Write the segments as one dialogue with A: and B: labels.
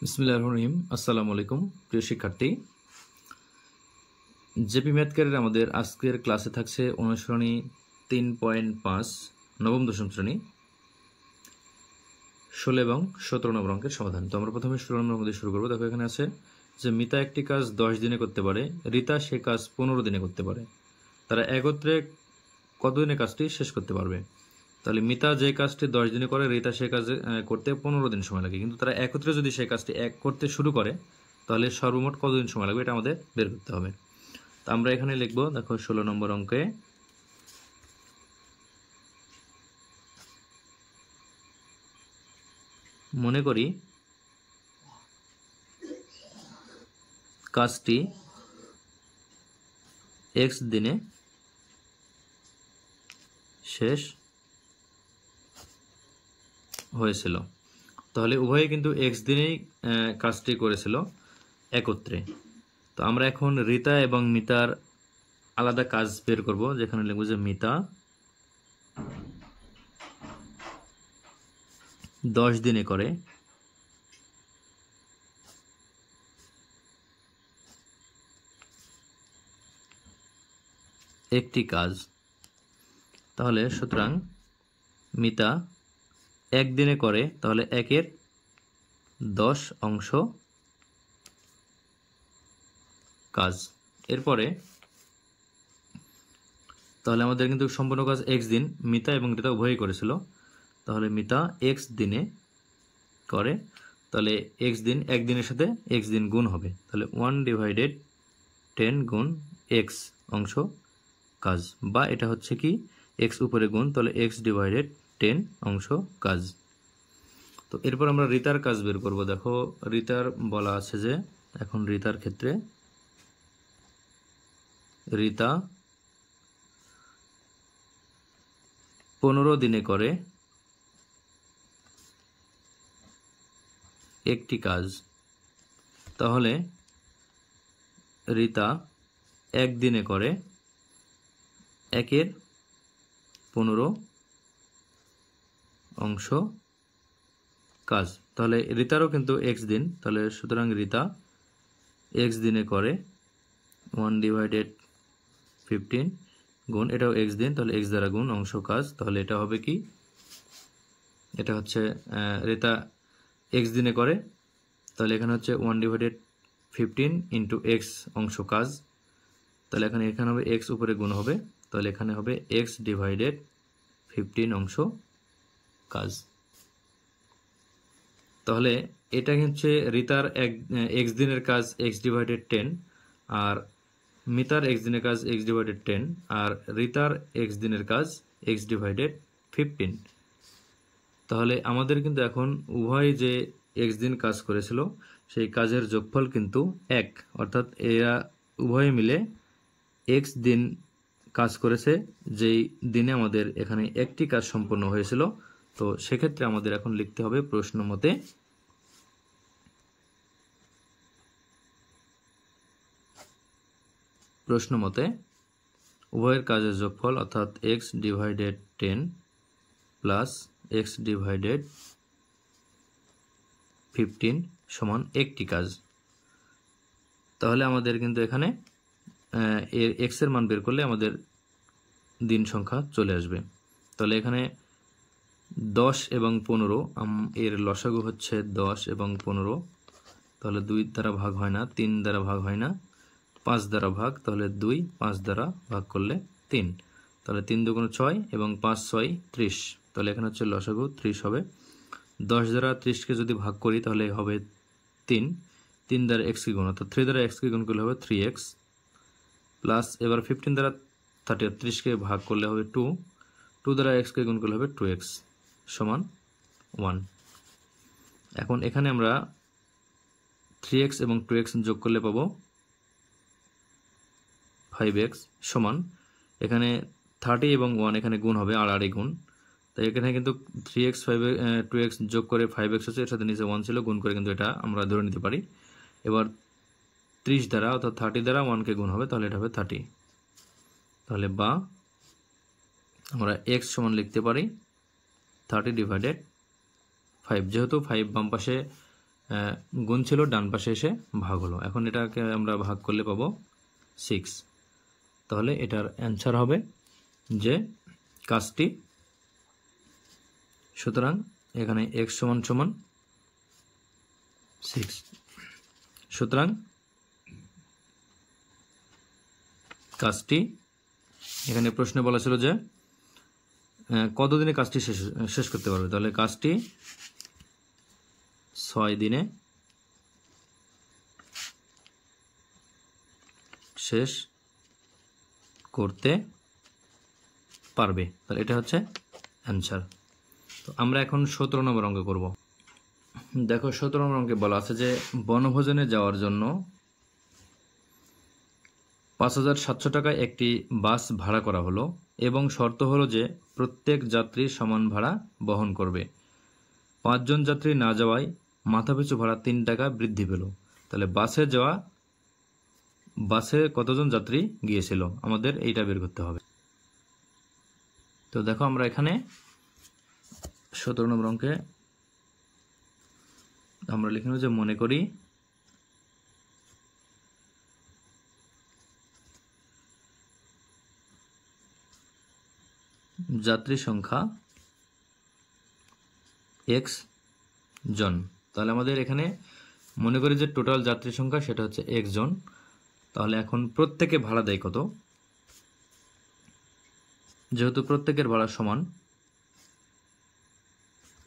A: বিসমিল্লাহির রহমানির রহিম। আসসালামু আলাইকুম প্রিয় শিক্ষার্থী। জেপি ম্যাথ ক্যারিয়ার আমাদের আজকের ক্লাসে থাকছে অনুসরণী 3.5 নবম দশম শ্রেণী 16 এবং 17 নম্বর অঙ্কের সমাধান। তো আমরা প্রথমে 16 নম্বর মধ্যে শুরু করবো। দেখো এখানে আছে যে মিতা একটি কাজ 10 দিনে করতে পারে, রিতা সে কাজ 15 দিনে করতে পারে। তারা একত্রে কতদিনে কাজটি শেষ করতে পারবে? তাহলে মিতা যে কাজটি 10 দিনে করে, রিতা সে কাজ করতে 15 দিন সময় লাগে। কিন্তু তারা একত্রে যদি সেই কাজটি করতে শুরু করে তাহলে সর্বমোট কতদিন সময় লাগবে এটা আমাদের বের করতে হবে। তো আমরা এখানে লিখব, দেখো 16 নম্বর অঙ্কে মনে করি কাজটি x দিনে শেষ হয়েছিল। তাহলে উভয়ে কিন্তু x দিনেই কাজটি করেছিল একত্রে। তো আমরা এখন রিতা এবং মিতার আলাদা কাজ বের করব, যেখানে লিখব যে মিতা 10 দিনে করে একটি কাজ। তাহলে সুতরাং মিতা 1 দিনে করে, তাহলে 1-এর 10 অংশ কাজ। এরপরে তাহলে আমাদের কিন্তু সম্পূর্ণ কাজ x দিন মিতা এবং রিতা উভয়ই করেছিল। তাহলে মিতা x দিনে করে, তাহলে x দিন 1 দিনের সাথে x দিন গুণ হবে, তাহলে 1/10 গুণ x অংশ কাজ, বা এটা হচ্ছে কি x উপরে গুণ, তাহলে x/10 অংশ কাজ। তো এরপর আমরা রিতার কাজ বের করব। দেখো রিতার বলা আছে যে এখন রিতার ক্ষেত্রে রিতা 15 দিনে করে একটি কাজ। তাহলে রিতা 1 দিনে করে 1-এর 15 অংশ কাজ। তাহলে রিতারও কিন্তু x দিন, তাহলে সুতরাং রিতা x দিনে করে 1/15 গুণ, এটাও x দিন, তাহলে x দ্বারা গুণ অংশ কাজ। তাহলে এটা হবে কি, এটা হচ্ছে রিতা x দিনে করে, তাহলে এখানে হচ্ছে 1/15 ইন্টু x অংশ কাজ। তাহলে এখানে হবে x উপরে গুণ হবে, তাহলে এখানে হবে x/15 অংশ কাজ। তাহলে এটা হচ্ছে রিতার x দিনের কাজ x/10, আর মিতার x দিনের কাজ x/10, আর রিতার x দিনের কাজ x/15। তাহলে আমাদের কিন্তু এখন উভয় যে x দিন কাজ করেছিল সেই কাজের যোগফল কিন্তু 1, অর্থাৎ এরা উভয়ে মিলে x দিন কাজ করেছে, যেই দিনে আমাদের এখানে একটি কাজ সম্পন্ন হয়েছিল। তো সেক্ষেত্রে আমাদের এখন লিখতে হবে প্রশ্ন মতে উভয়ের কাজের যোগফল অর্থাৎ x/10 প্লাস x/15 সমান একটি কাজ। তাহলে আমাদের কিন্তু এখানে x এর মান বের করলে আমাদের দিন সংখ্যা চলে আসবে। তাহলে এখানে 10 এবং 15 এর লসাগু হচ্ছে 10 এবং 15, তাহলে 2 দ্বারা ভাগ হয় না, 3 দ্বারা ভাগ হয় না, 5 দ্বারা ভাগ, তাহলে 2, 5 দ্বারা ভাগ করলে 3, তাহলে 3 দুগুণ 6 এবং 5 6 30, তাহলে এখানে হচ্ছে লসাগু 30 হবে। 10 দ্বারা 30কে যদি ভাগ করি তাহলে হবে 3, 3 দ্বারা x কে গুণ, অর্থাৎ 3 দ্বারা x কে গুণ করলে হবে 3x, প্লাস এবার 15 দ্বারা 30কে ভাগ করলে হবে 2, 2 দ্বারা x কে গুণ করলে হবে 2x সমান 1। এখন এখানে আমরা 3x এবং 2x যোগ করলে পাবো 5x সমান, এখানে 30 এবং 1 এখানে গুণ হবে, আড়াআড়ি গুণ, তাই এখানে কিন্তু 3x 2x যোগ করে 5x হচ্ছে, এর সাথে নিচে 1 ছিল, গুণ করে কিন্তু এটা আমরা ধরে নিতে পারি। এবার 30 দ্বারা অর্থাৎ 30 দ্বারা 1কে গুণ হবে, তাহলে এটা হবে 30। তাহলে বা আমরা x সমান লিখতে পারি 30/5, যেহেতু 5 বাম পাশে গুণ ছিল, ডান পাশে এসে ভাগ হলো। এখন এটাকে আমরা ভাগ করলে পাবো 6। তাহলে এটার অ্যান্সার হবে যে কাজটি, সুতরাং এখানে x সমান সমান 6। সুতরাং কাজটি, এখানে প্রশ্নে বলা ছিল যে কতদিনে কাজটি শেষ করতে পারবে, তাহলে কাজটি 6 দিনে শেষ করতে পারবে। তাহলে এটা হচ্ছে অ্যান্সার। তো আমরা এখন 17 নম্বর অঙ্ক করব। দেখো 17 নম্বর অঙ্কে বলা আছে যে বনভোজনে যাওয়ার জন্য 5700 টাকায় একটি বাস ভাড়া করা হলো এবং শর্ত হলো যে প্রত্যেক যাত্রী সমান ভাড়া বহন করবে। 5 জন যাত্রী না যাওয়ায় মাথাপিছু ভাড়া 3 টাকা বৃদ্ধি পেল। তাহলে বাসে কতজন যাত্রী গিয়েছিল, আমাদের এইটা বের করতে হবে। তো দেখো আমরা এখানে 17 নম্বর অঙ্কে আমরা লিখব যে মনে করি যাত্রী সংখ্যা x জন। তাহলে আমাদের এখানে মনে করি যে টোটাল যাত্রী সংখ্যা সেটা হচ্ছে x জন। তাহলে এখন প্রত্যেকে ভাড়া দেয় কত, যেহেতু প্রত্যেকের ভাড়া সমান,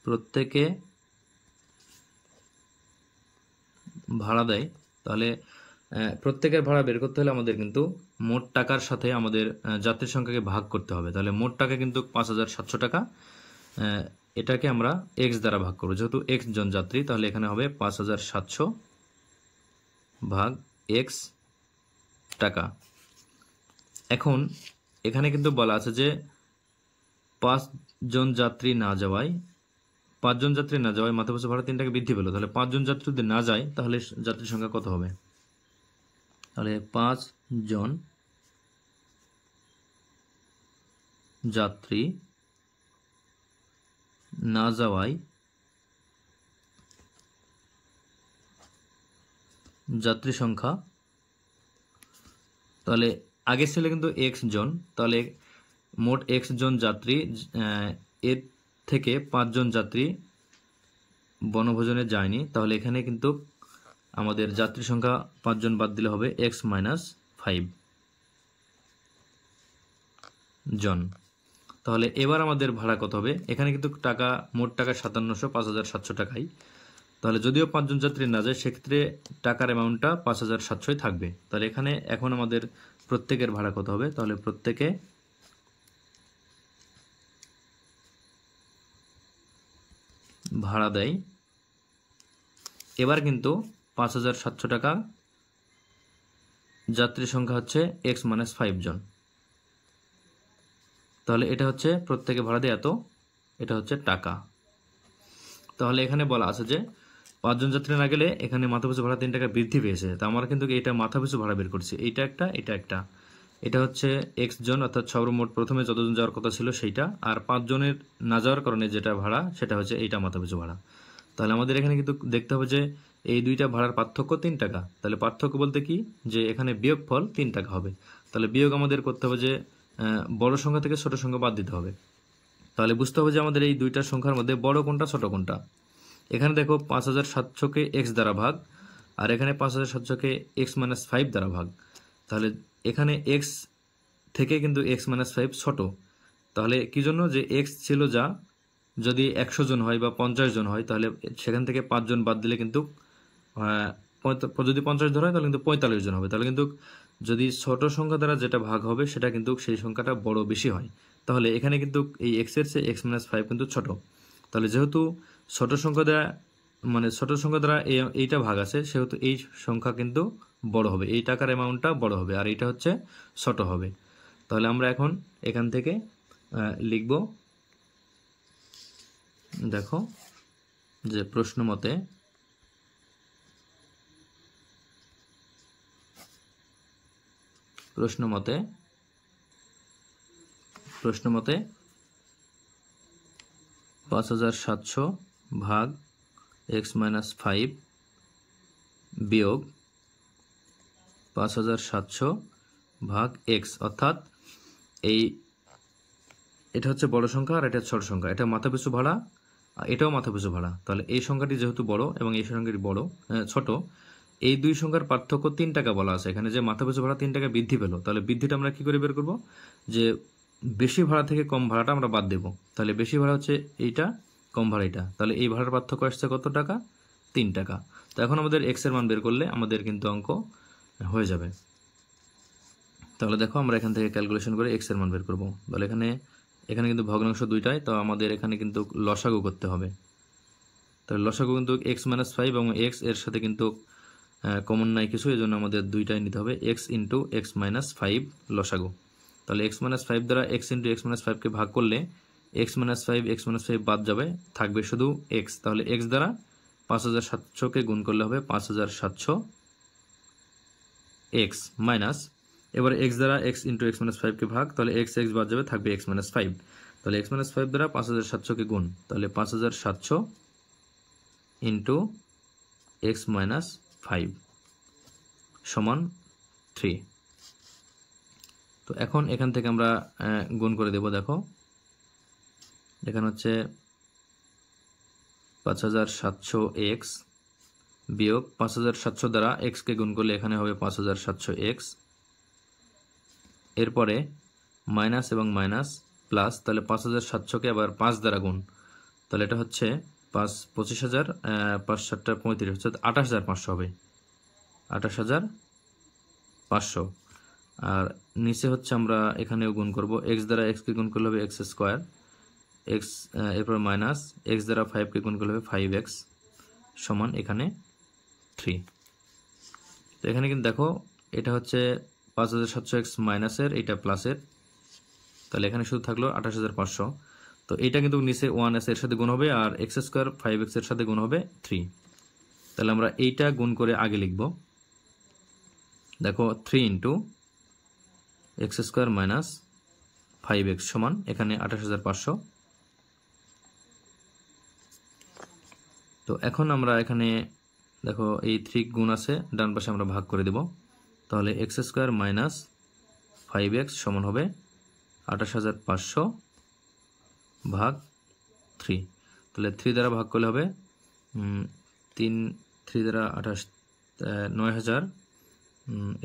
A: প্রত্যেকে ভাড়া দেয়, তাহলে প্রত্যেকের ভাড়া বের করতে হলে আমাদের কিন্তু মোট টাকার সাথে আমাদের যাত্রীর সংখ্যাকে ভাগ করতে হবে। তাহলে মোট টাকা কিন্তু 5700 টাকা, এটাকে আমরা x দ্বারা ভাগ করব, যেহেতু x জন যাত্রী, তাহলে এখানে হবে 5700 ভাগ x টাকা। এখন এখানে কিন্তু বলা আছে যে 5 জন যাত্রী না যাওয়ায় মাথাপিছু ভাড়া 3 টাকা বৃদ্ধি পেল। তাহলে 5 জন যাত্রী যদি না যায় তাহলে যাত্রীর সংখ্যা কত হবে? তাহলে 5 জন যাত্রী না যাওয়ায় যাত্রী সংখ্যা, তাহলে আগে ছিল কিন্তু x জন, তাহলে মোট x জন যাত্রী, এর থেকে 5 জন যাত্রী বনভোজনে যায়নি, তাহলে এখানে কিন্তু আমাদের যাত্রী সংখ্যা 5 জন বাদ দিলে হবে x - 5 জন। তাহলে এবার আমাদের ভাড়া কত হবে? এখানে কিন্তু টাকা, মোট টাকা 5700, 5700 টাকাই। তাহলে যদিও 5 জন যাত্রী না যায়, সেক্ষেত্রে টাকার অ্যামাউন্টটা 5700 থাকবে। তাহলে এখানে এখন আমাদের প্রত্যেকের ভাড়া কত হবে? তাহলে প্রত্যেকে ভাড়া দেয়, এবার কিন্তু 5700 টাকা, যাত্রী সংখ্যা হচ্ছে x - 5 জন। তাহলে এটা হচ্ছে প্রত্যেকে ভাড়া দেয় এত, এটা হচ্ছে টাকা। তাহলে এখানে বলা আছে যে 5 জন যাত্রী না গেলে এখানে মাথাপিছু ভাড়া 3 টাকা বৃদ্ধি পেয়েছে। তা আমরা কিন্তু এটা মাথাপিছু ভাড়া বের করছি, এটা একটা, এটা হচ্ছে x জন, অর্থাৎ সর্বমোট প্রথমে যতজন যাওয়ার কথা ছিল সেইটা, আর 5 জনের না যাওয়ার কারণে যেটা ভাড়া সেটা হচ্ছে এইটা মাথাপিছু ভাড়া। তাহলে আমাদের এখানে কিন্তু দেখতে হবে যে এই দুইটা ভাড়ার পার্থক্য 3 টাকা। তাহলে পার্থক্য বলতে কি, যে এখানে বিয়োগফল 3 টাকা হবে। তাহলে বিয়োগ আমাদের করতে হবে যে বড় সংখ্যা থেকে ছোট সংখ্যা বাদ দিতে হবে। তাহলে বুঝতে হবে যে আমাদের এই দুইটা সংখ্যার মধ্যে বড় কোনটা ছোট কোনটা। এখানে দেখো 5700-কে x দ্বারা ভাগ, আর এখানে 5700-কে x - 5 দ্বারা ভাগ। তাহলে এখানে x থেকে কিন্তু x - 5 ছোট। তাহলে কি জন্য, যে x ছিল যা, যদি 100 জন হয় বা 50 জন হয়, তাহলে সেখান থেকে 5 জন বাদ দিলে কিন্তু যদি 50 ধরা হয় তাহলে কিন্তু 45 জন হবে। তাহলে কিন্তু যদি ছোট সংখ্যা দ্বারা যেটা ভাগ হবে সেটা কিন্তু সেই সংখ্যাটা বড় বেশি হয়। তাহলে এখানে কিন্তু এই x এর চেয়ে x - 5 কিন্তু ছোট। তাহলে যেহেতু ছোট সংখ্যা দ্বারা এইটা ভাগ আছে, সেহেতু এই সংখ্যা কিন্তু বড় হবে, এই টাকার অ্যামাউন্টটা বড় হবে, আর এইটা হচ্ছে ছোট হবে। তাহলে আমরা এখন এখান থেকে লিখব, দেখো যে প্রশ্ন মতে 5700 ভাগ x - 5 বিয়োগ 5700 ভাগ এক্স, অর্থাৎ এটা হচ্ছে বড় সংখ্যা আর এটা ছোট সংখ্যা, এটা মাথাপিছু ভাড়া আর এটাও মাথাপিছু ভাড়া। তাহলে এই সংখ্যাটি যেহেতু বড় এবং এই সংখ্যাটি ছোট, এই দুই সংখ্যার পার্থক্য 3 টাকা বলা আছে এখানে, যে মাথাপিছু ভাড়া 3 টাকা বৃদ্ধি পেল, তাহলে বৃদ্ধিটা আমরা কি করে বের করব, যে বেশি ভাড়া থেকে কম ভাড়াটা আমরা বাদ দেব। তাহলে বেশি ভাড়া হচ্ছে এইটা, কম ভাড়া এটা, তাহলে এই ভাড়ার পার্থক্য আসছে কত টাকা, 3 টাকা। তো এখন আমাদের এক্স এর মান বের করলে আমাদের কিন্তু অঙ্ক হয়ে যাবে। তাহলে দেখো আমরা এখান থেকে ক্যালকুলেশন করে এক্স এর মান বের করব। তাহলে এখানে কিন্তু ভগ্নাংশ দুইটাই, তো আমাদের এখানে কিন্তু লসাগু করতে হবে। তাহলে লসাগু কিন্তু x-5 এবং এক্স এর সাথে কিন্তু কমন নাই কিছু, এই জন্য আমাদের দুইটাই নিতে হবে, x ইন্টু x-5 লসাগু। তাহলে x-5 দ্বারা x ইন্টু x-5কে ভাগ করলে x-5 বাদ যাবে, থাকবে শুধু x। তাহলে x দ্বারা 5700কে গুণ করলে হবে 5700 x মাইনাস, এবারে x দ্বারা x ইন্টু x-5কে ভাগ, তাহলে x বাদ যাবে, থাকবে x-5। তাহলে x-5 দ্বারা 5700কে গুণ, তাহলে 5700 ইন্টু x-5 সমান 3। তো এখন এখান থেকে আমরা গুণ করে দেব। দেখো এখানে হচ্ছে 5700x বিয়োগ 5700 দ্বারা x কে গুণ করলে এখানে হবে 5700x, এরপরে মাইনাস এবং মাইনাস প্লাস, তাহলে 5700কে আবার 5 দ্বারা গুণ, তাহলে এটা হচ্ছে 25,000, 5 7 35 হচ্ছে 28,500 হবে, 28,500। আর নিচে হচ্ছে আমরা এখানেও গুণ করব, x দ্বারা x কে গুণ করলে হবে x স্কোয়ার, x এরপর মাইনাস x দ্বারা 5 কে গুণ করলে হবে 5x সমান এখানে 3। তো এখানে কিন্তু দেখো এটা হচ্ছে 5700x মাইনাসের, এটা প্লাসের, তাহলে এখানে শুধু থাকলো 28,500। তো এটা কিন্তু নিচে 1s এর সাথে গুণ হবে আর x স্কোয়ার 5x এর সাথে গুণ হবে 3। তাহলে আমরা এইটা গুণ করে আগে লিখব। দেখো 3 into x square minus 5x সমান এখানে 28,500। তো এখন আমরা এখানে দেখো এই 3 গুণ আছে, ডান পাশে আমরা ভাগ করে দেব। তাহলে x স্কোয়ার মাইনাস 5x সমান হবে 28,500 ভাগ 3। তাহলে 3 দ্বারা ভাগ করলে হবে 3 দ্বারা 28, 9,000,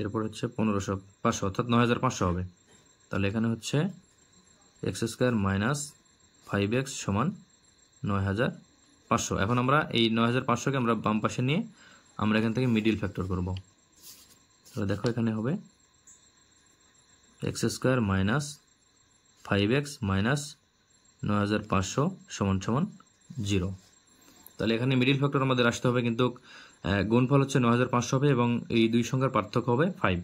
A: এরপর হচ্ছে 15,500 অর্থাৎ 9,500 হবে। তাহলে এখানে হচ্ছে x স্কোয়ার মাইনাস 5x সমান 9,500। এখন আমরা এই 9,500কে আমরা বাম পাশে নিয়ে আমরা এখান থেকে মিডিল ফ্যাক্টর করব। তাহলে দেখো এখানে হবে x square minus 5x minus 9,500 সমান সমান 0। তাহলে এখানে মিডিল ফ্যাক্টর আমাদের আসতে হবে, কিন্তু গুণফল হচ্ছে 9,500 হবে এবং এই দুই সংখ্যার পার্থক্য হবে 5।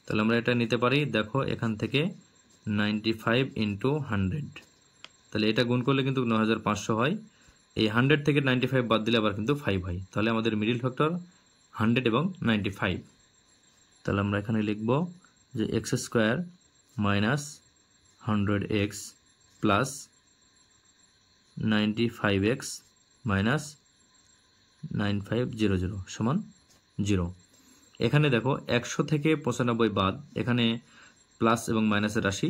A: তাহলে আমরা এটা নিতে পারি, দেখো এখান থেকে 95 ইন্টু 100, তাহলে এটা গুণ করলে কিন্তু 9,500 হয়, এই 100 থেকে 95 বাদ দিলে আবার কিন্তু 5 হয়। তাহলে আমাদের মিডিল ফ্যাক্টর 100 এবং 95। তাহলে আমরা এখানে লিখব যে x square minus 100x plus 95x minus 9500 সমান 0। এখানে দেখো 100 থেকে 95 বাদ, এখানে প্লাস এবং মাইনাসের রাশি,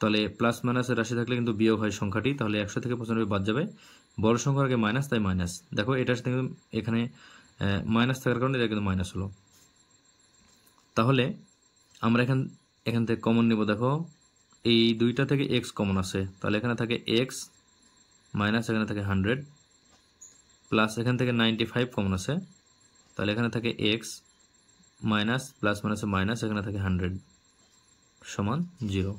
A: তাহলে প্লাস মাইনাসের রাশি থাকলে কিন্তু বিয়োগ হয় সংখ্যাটি, তাহলে 100 থেকে 95 বাদ যাবে, বড় সংখ্যার আগে মাইনাস, তাই মাইনাস। দেখো এটার সাথে এখানে মাইনাস থাকার কারণে এটা কিন্তু মাইনাস হলো। তাহলে আমরা এখান থেকে কমন নেব। দেখো এই দুইটা থেকে x কমন আছে, তাহলে এখানে থাকে x মাইনাস এখানে থাকে 100 প্লাস এখান থেকে 95 কমন আছে, তাহলে এখানে থাকে x মাইনাস প্লাস মাইনাসে মাইনাস এখানে থাকে 100 সমান 0।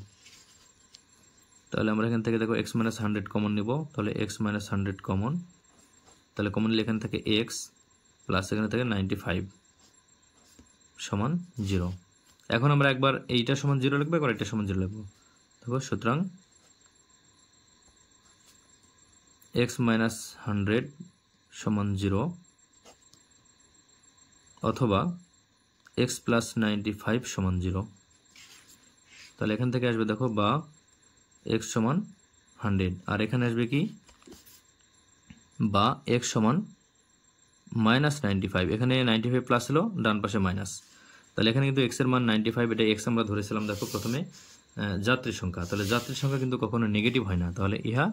A: তাহলে আমরা এখান থেকে দেখো x মাইনাস 100 কমন নিব, তাহলে x মাইনাস 100 কমন, তাহলে কমন নিলে এখানে থাকে x প্লাস এখানে থাকে 95 সমান 0। এখন আমরা একবার এইটা সমান 0 লিখবো, একবার এটা সমান 0 লিখবো। দেখো সুতরাং x মাইনাস 100 সমান 0 অথবা x প্লাস 95 সমান 0। তাহলে এখান থেকে আসবে দেখো বা x সমান 100, আর এখানে আসবে কি বা x সমান মাইনাস 95, এখানে 95 প্লাস হলো, ডান পাশে মাইনাস। তাহলে এখানে কিন্তু এক্সের মান 95, এটা এক্স আমরা ধরেছিলাম দেখো প্রথমে যাত্রীর সংখ্যা। তাহলে যাত্রীর সংখ্যা কিন্তু কখনো নেগেটিভ হয় না, তাহলে ইহা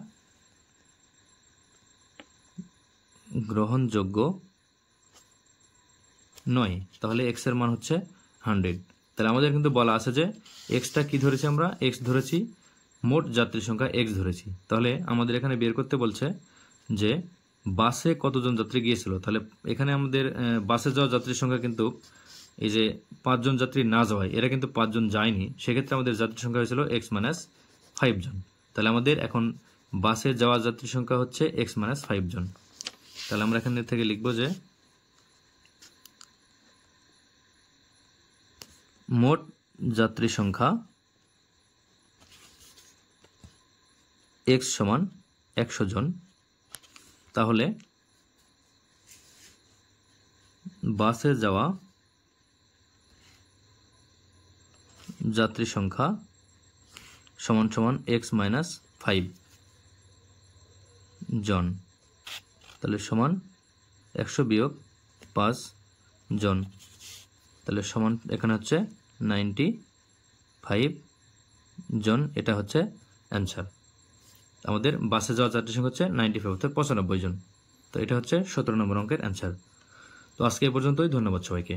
A: গ্রহণযোগ্য নয়। তাহলে এক্সের মান হচ্ছে 100। তাহলে আমাদের কিন্তু বলা আছে যে এক্সটা কি ধরেছি আমরা, এক্স ধরেছি, মোট যাত্রীর সংখ্যা এক্স ধরেছি। তাহলে আমাদের এখানে বের করতে বলছে যে বাসে কতজন যাত্রী গিয়েছিল। তাহলে এখানে আমাদের বাসে যাওয়া যাত্রীর সংখ্যা কিন্তু এই যে 5 জন যাত্রী না যাওয়ায় এরা কিন্তু 5 জন যায়নি, সেক্ষেত্রে আমাদের যাত্রীর সংখ্যা হয়েছিল এক্স মাইনাস 5 জন। তাহলে আমাদের এখন বাসে যাওয়া যাত্রীর সংখ্যা হচ্ছে এক্স মাইনাস 5 জন। তাহলে আমরা এখান থেকে লিখব যে মোট যাত্রী সংখ্যা x সমান 100 জন। তাহলে বাসে যাওয়া যাত্রী সংখ্যা সমান সমান x মাইনাস 5 জন। তাহলে সমান 100 বিয়োগ 5 জন। তাহলে সমান এখানে হচ্ছে 95 জন। এটা হচ্ছে অ্যান্সার। আমাদের বাসে যাওয়া যাত্রী সংখ্যা হচ্ছে 95, অর্থাৎ 95 জন। তো এটা হচ্ছে 17 নম্বর অঙ্কের অ্যান্সার। তো আজকে এই পর্যন্তই, ধন্যবাদ সবাইকে।